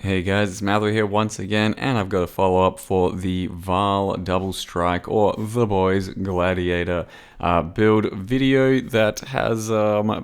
Hey guys, it's Matthew here once again, and I've got a follow-up for the Val Double Strike, or The Boys Gladiator build video that has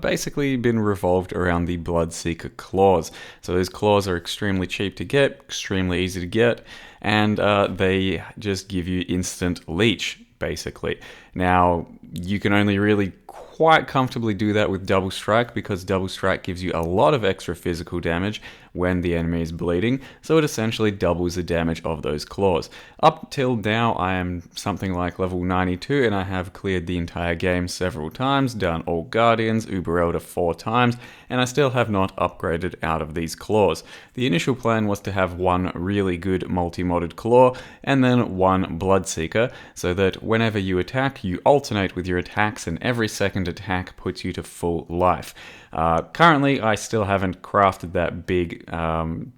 basically been revolved around the Bloodseeker claws. So those claws are extremely cheap to get, extremely easy to get, and they just give you instant leech, basically. Now, you can only really quite comfortably do that with Double Strike because Double Strike gives you a lot of extra physical damage when the enemy is bleeding, so it essentially doubles the damage of those claws. Up till now, I am something like level 92 and I have cleared the entire game several times, done all Guardians, Uber Elder 4 times, and I still have not upgraded out of these claws. The initial plan was to have one really good multi-modded claw and then one Bloodseeker, so that whenever you attack, you alternate with your attacks and every second attack puts you to full life. Currently, I still haven't crafted that big,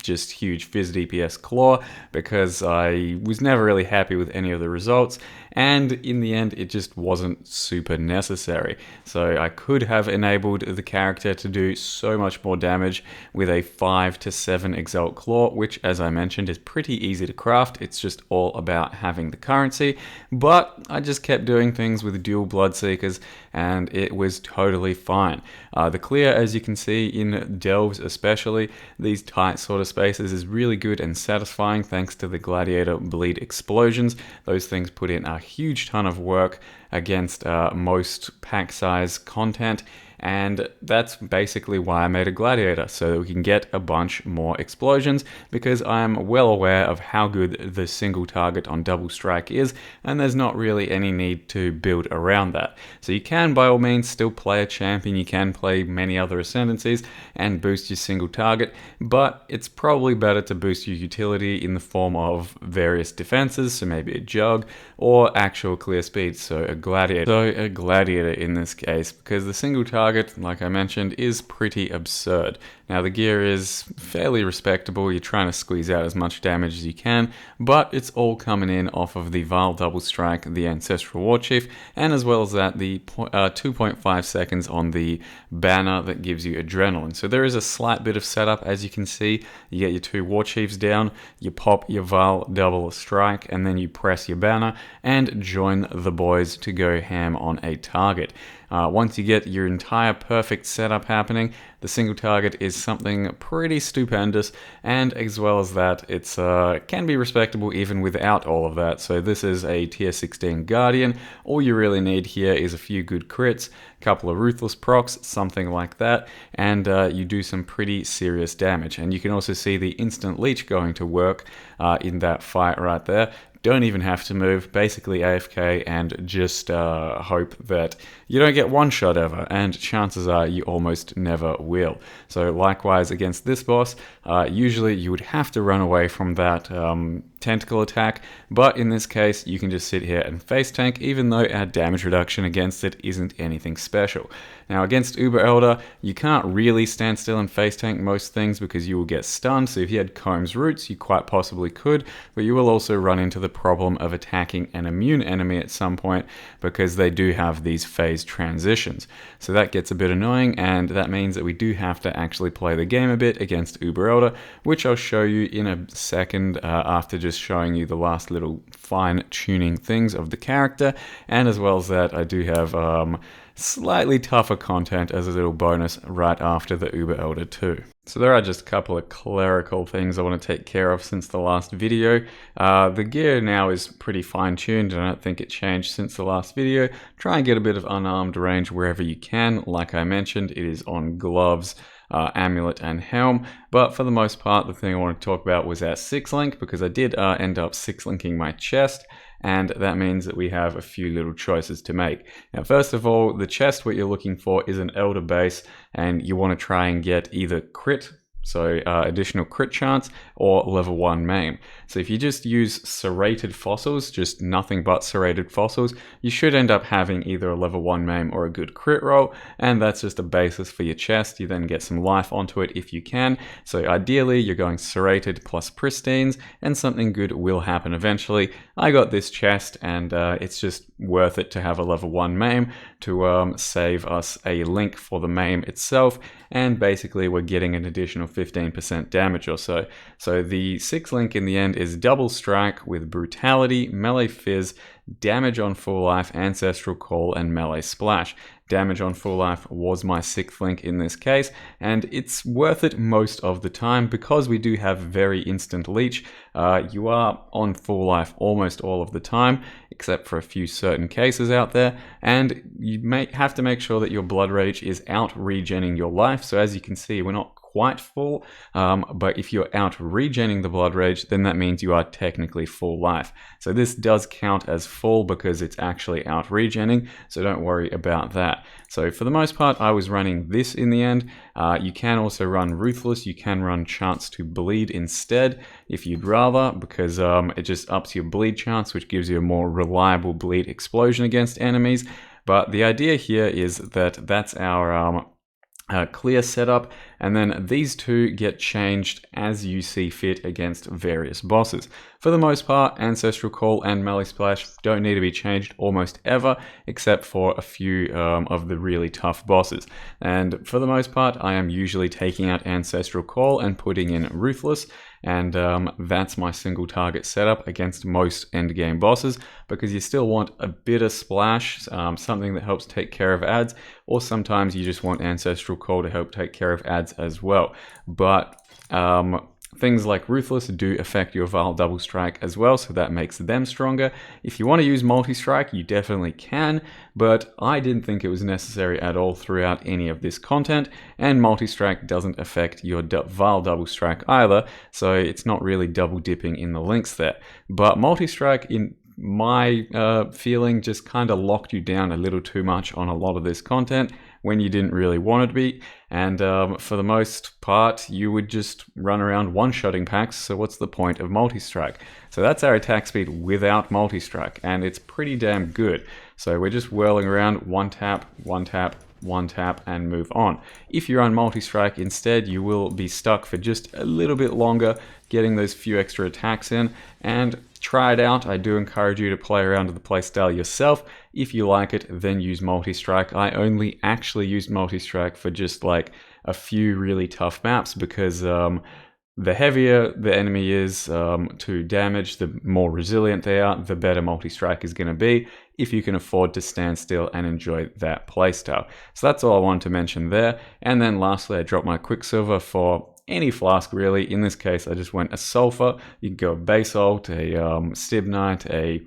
just huge Fizz DPS claw because I was never really happy with any of the results, and in the end, it just wasn't super necessary. So I could have enabled the character to do so much more damage with a 5 to 7 Exalt Claw, which, as I mentioned, is pretty easy to craft. It's just all about having the currency, but I just kept doing things with dual Bloodseekers, and it was totally fine. The clear, as you can see in delves especially, these tight sort of spaces is really good and satisfying thanks to the Gladiator bleed explosions. Those things put in a huge ton of work against most pack size content, and that's basically why I made a Gladiator, so that we can get a bunch more explosions, because I'm well aware of how good the single target on Double Strike is, and there's not really any need to build around that. So you can by all means still play a champion, you can play many other ascendancies and boost your single target, but it's probably better to boost your utility in the form of various defenses, so maybe a jug, or actual clear speed, so a Gladiator. So a Gladiator in this case, because the single target, like I mentioned, is pretty absurd. Now the gear is fairly respectable, you're trying to squeeze out as much damage as you can, but it's all coming in off of the Val Double Strike, the Ancestral War Chief, and as well as that, the 2.5 seconds on the banner that gives you adrenaline. So there is a slight bit of setup, as you can see. You get your 2 War Chiefs down, you pop your Val Double Strike, and then you press your banner and join the boys to go ham on a target. Once you get your entire perfect setup happening, the single target is something pretty stupendous, and as well as that, it's can be respectable even without all of that. So this is a tier 16 Guardian. All you really need here is a few good crits, a couple of ruthless procs, something like that, and you do some pretty serious damage. And you can also see the instant leech going to work in that fight right there. Don't even have to move, basically AFK, and just hope that you don't get one shot ever, and chances are you almost never will. So likewise against this boss, usually you would have to run away from that tentacle attack, but in this case you can just sit here and face tank, even though our damage reduction against it isn't anything special. Now against Uber Elder, you can't really stand still and face tank most things because you will get stunned, so if you had Comb's Roots you quite possibly could, but you will also run into the problem of attacking an immune enemy at some point because they do have these phase transitions. So that gets a bit annoying, and that means that we do have to actually play the game a bit against Uber Elder, which I'll show you in a second after just showing you the last little fine-tuning things of the character. And as well as that, I do have slightly tougher content as a little bonus right after the Uber Elder 2. So there are just a couple of clerical things I want to take care of since the last video. The gear now is pretty fine-tuned, and I don't think it changed since the last video. Try and get a bit of unarmed range wherever you can. Like I mentioned, it is on gloves, amulet and helm, but for the most part the thing I want to talk about was our 6-link, because I did end up 6-linking my chest, and that means that we have a few little choices to make. Now first of all, the chest, what you're looking for is an Elder base, and you want to try and get either crit, so additional crit chance, or level 1 maim. So if you just use serrated fossils, just nothing but serrated fossils, you should end up having either a level 1 maim or a good crit roll, and that's just a basis for your chest. You then get some life onto it if you can. So ideally you're going serrated plus pristines, and something good will happen eventually. I got this chest, and it's just worth it to have a level 1 maim to save us a link for the maim itself, and basically we're getting an additional 15% damage or so. So the 6th link in the end is Double Strike with Brutality, Melee Fizz, Damage on Full Life, Ancestral Call, and Melee Splash. Damage on Full Life was my 6th link in this case, and it's worth it most of the time because we do have very instant leech. You are on full life almost all of the time, except for a few certain cases out there, and you may have to make sure that your Blood Rage is out regenning your life. So as you can see, we're not quite full, but if you're out regenning the Blood Rage, then that means you are technically full life. So this does count as full because it's actually out regenning, so don't worry about that. So for the most part, I was running this in the end. You can also run Ruthless, you can run Chance to Bleed instead if you'd rather, because it just ups your bleed chance, which gives you a more reliable bleed explosion against enemies. But the idea here is that that's our clear setup, and then these two get changed as you see fit against various bosses. For the most part, Ancestral Call and Melee Splash don't need to be changed almost ever, except for a few of the really tough bosses. And for the most part, I am usually taking out Ancestral Call and putting in Ruthless, and that's my single target setup against most endgame bosses, because you still want a bit of splash, something that helps take care of adds, or sometimes you just want Ancestral Call to help take care of adds as well. But things like Ruthless do affect your Vaal Double Strike as well, so that makes them stronger. If you want to use Multi-Strike, you definitely can, but I didn't think it was necessary at all throughout any of this content, and Multi-Strike doesn't affect your Vaal Double Strike either, so it's not really double dipping in the links there. But Multi-Strike, in my feeling, just kind of locked you down a little too much on a lot of this content when you didn't really want it to be, and for the most part you would just run around one-shotting packs, so what's the point of Multi-Strike? So that's our attack speed without Multi-Strike, and it's pretty damn good. So we're just whirling around, one tap, one tap, one tap, and move on. If you're on Multi-Strike instead, you will be stuck for just a little bit longer, getting those few extra attacks in, and try it out. I do encourage you to play around with the playstyle yourself. If you like it, then use Multi-Strike. I only actually used Multi-Strike for just like a few really tough maps, because the heavier the enemy is to damage, the more resilient they are, the better Multi-Strike is going to be if you can afford to stand still and enjoy that playstyle. So that's all I wanted to mention there. And then lastly, I dropped my Quicksilver for any flask really. In this case, I just went a Sulfur. You can go a Basalt, a Stibnite, a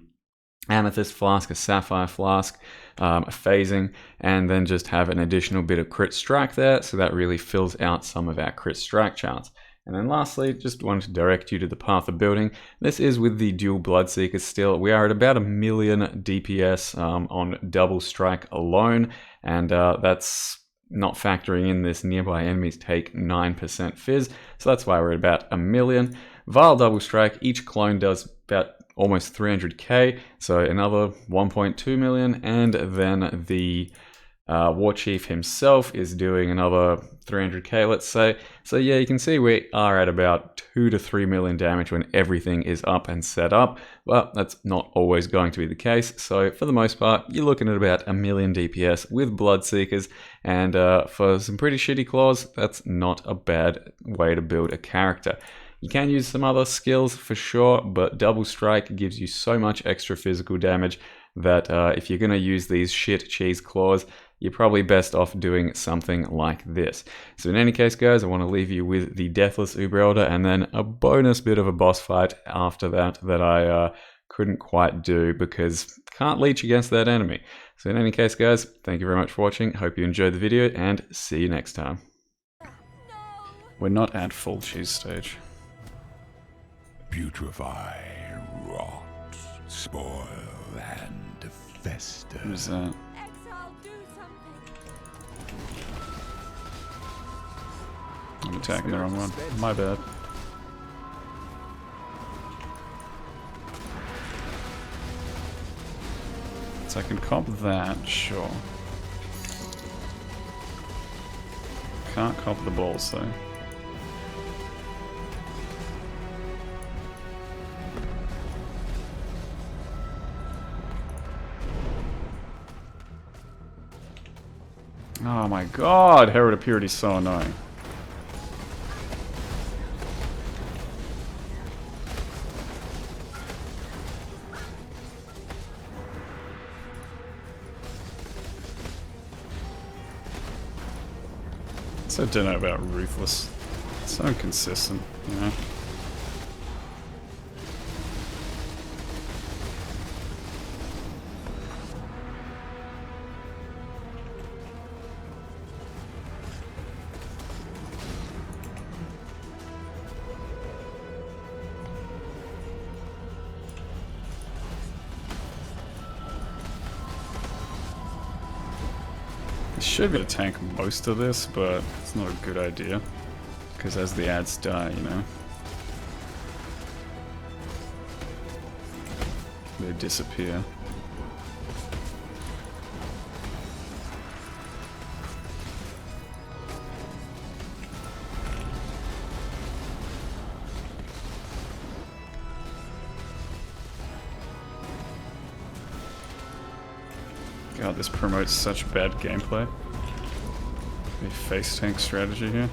Amethyst flask, a Sapphire flask, a Phasing, and then just have an additional bit of Crit Strike there, so that really fills out some of our Crit Strike chance. And then lastly, just wanted to direct you to the path of building. This is with the dual Bloodseekers still. We are at about 1 million DPS on Double Strike alone, and that's not factoring in this nearby enemies take 9% fizz, so that's why we're at about 1 million. Vaal Double Strike, each clone does about almost 300k, so another 1.2 million, and then the War Chief himself is doing another 300k, let's say. So yeah, you can see we are at about 2 to 3 million damage when everything is up and set up, but that's not always going to be the case. So for the most part, you're looking at about 1 million DPS with Bloodseekers, and for some pretty shitty claws, that's not a bad way to build a character. You can use some other skills for sure, but Double Strike gives you so much extra physical damage that if you're going to use these shit cheese claws, you're probably best off doing something like this. So in any case, guys, I want to leave you with the Deathless Uber Elder and then a bonus bit of a boss fight after that I couldn't quite do because can't leech against that enemy. So in any case, guys, thank you very much for watching. Hope you enjoyed the video and see you next time. We're not at full cheese stage. Putrefy, rot, spoil, and fester. Who's that? Exile, do something. I'm attacking the wrong one. My bad. So I can comp that, sure. Can't comp the balls though. Oh my god, Herald of Purity is so annoying. So I don't know about Ruthless. It's so inconsistent, you know? Should be able to tank most of this, but it's not a good idea. Because as the ads die, you know, they disappear. God, this promotes such bad gameplay. A face tank strategy here.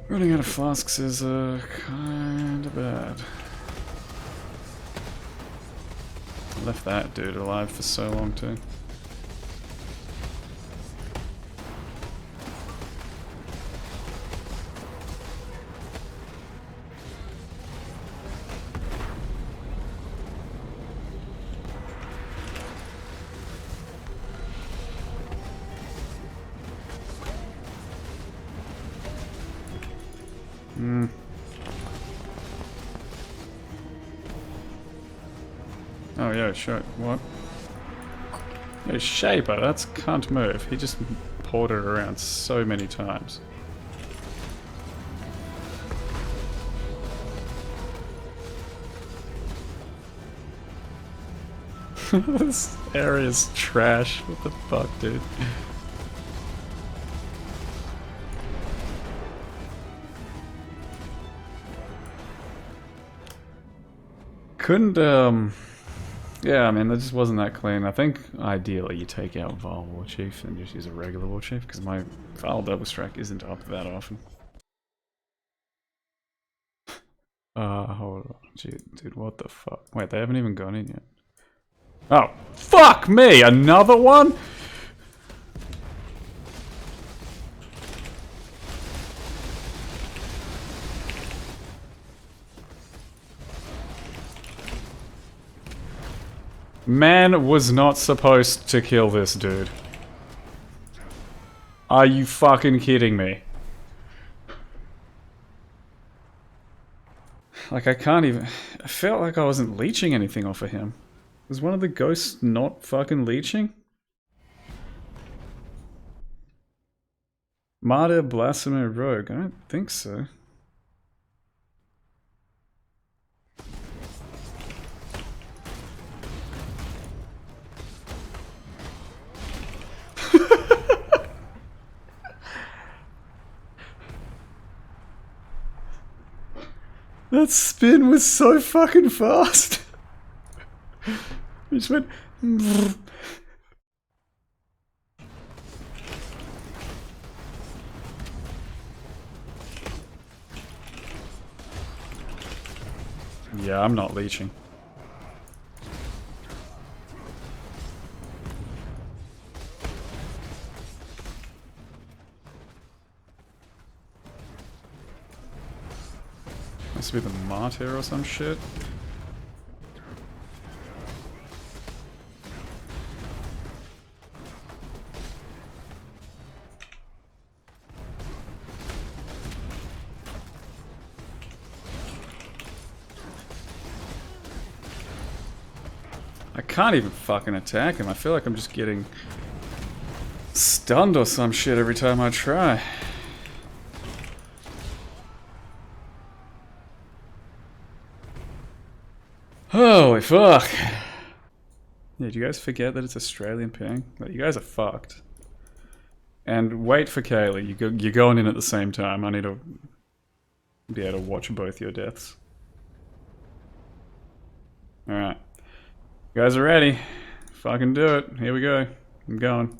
Running out of flasks is kinda bad. I left that dude alive for so long too. Oh yeah, sure. What? Yeah, Shaper, that's can't move. He just poured it around so many times. This area's trash. What the fuck, dude? Couldn't, yeah, I mean, that just wasn't that clean. I think, ideally, you take out Val War Chief and just use a regular War Chief, because my Val Double Strike isn't up that often. Hold on. Gee, dude, what the fuck? Wait, they haven't even gone in yet. Oh, fuck me! Another one?! Man was not supposed to kill this dude. Are you fucking kidding me? Like, I can't even... I felt like I wasn't leeching anything off of him. Was one of the ghosts not fucking leeching? Martyr, Blasphemer, Rogue. I don't think so. That spin was so fucking fast. He just went. Yeah, I'm not leeching. Must be the Martyr or some shit. I can't even fucking attack him. I feel like I'm just getting stunned or some shit every time I try. Holy fuck. Yeah, do you guys forget that it's Australian ping? Like, you guys are fucked. And wait for Kaylee. You're going in at the same time. I need to be able to watch both your deaths. Alright. You guys are ready. Fucking do it. Here we go. I'm going.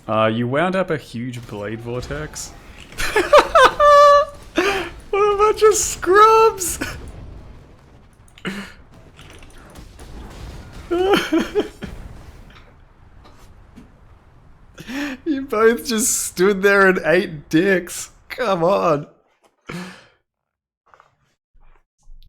You wound up a huge blade vortex. What a bunch of scrubs! You both just stood there and ate dicks. Come on.